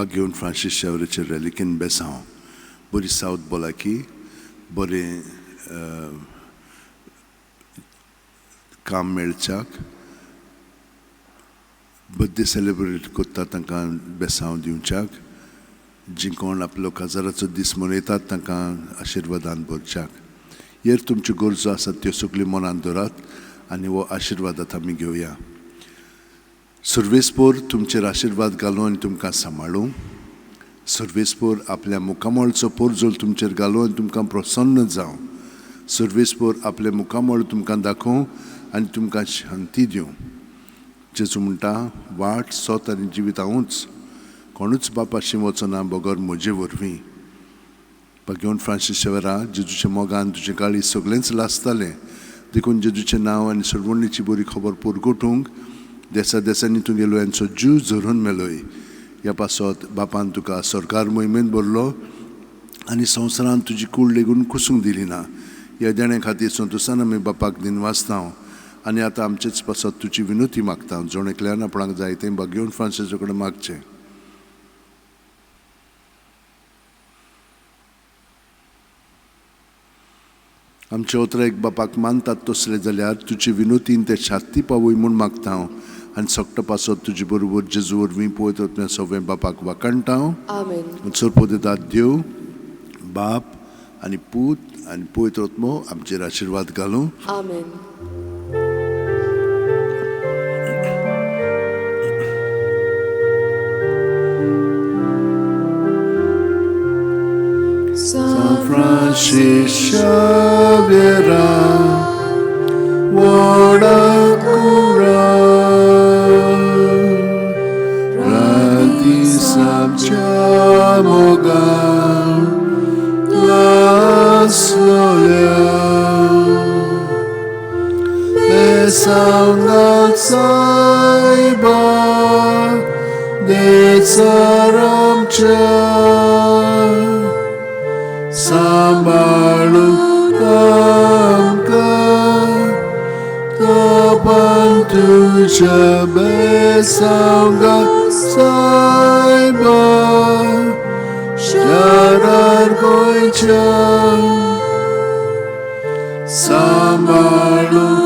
घेवन फ्रांसीस शेवरेचे रॅलिकेन बेसांव बरी सावथ बोलाकी बरें काम मेळच्याक बर्थडे सेलिब्रेट करता तांकां बेसांव दिवच्याक जी कोण आपलो काजाराचो दीस मनयतात तांकां आशिर्वादान भरच्याक हेर तुमच्यो गरजो आसात त्यो सगल्यो मनान दवरात आनी हो आशिर्वादांत आमी घेवया. सर्वेस्पोर तुमचेर आशिर्वाद घालूं आनी तुमकां सांबाळूं. सर्वेस्पोर आपल्या मुखामळचो पोरजोल तुमचेर घालूं आनी तुमकां प्रसन्न जावं. सर्वेस्पोर आपले मुखामळ तुमकां दाखोवं आनी तुमकां शांती दिवं. जेजू म्हणटा वाट सोत आनी जिवीत हांवूच कोणूच बापाशी वचना बगर म्हजे वरवीं. घेवन फ्रांसीस शेवेरा जेजूच्या मोगान तुजें गाळी सगळेंच लासतालें देखून जेजूचें नांव आनी सरवणीची बरी खबर परगटूंक देसा देसांनी तूं गेलो यांचो जीव झरून मेलोय. ह्या पासत बापान तुका सरकार मोहिमेंत भरलो आनी संवसारान तुजी कूड लेगून कुसूंक दिली ना. ह्या देण्या खातीर संतोशान आमी बापाक दिनवासता आनी आतां आमचेच पासत तुजी विनोती मागता. जोणेकल्यान आपणाक जाय तें घेवन फ्रांसीसा कडेन मागचें. आमच्या उतराक बापाक मानतात तसले जाल्यार तुजी विनोतीन ते शांती पावय म्हूण मागता आनी सगटा पासत तुजे बरोबर जेजू वरवीं पळयत वतना सगळें बापाक वाकणटा. आमेन. सर्पोदेतात देव बाप आनी पूत आनी पळयत वतमो आमचेर आशिर्वाद घालूं. आमेन. Francis Xaviera Wadakura Rati Sabjamoga La Solia Besangat Saiba De Saramcha सांभाळून आमकां तापान तुज्या बेसांगात सायबा शारार गोंयच्या सांभाळून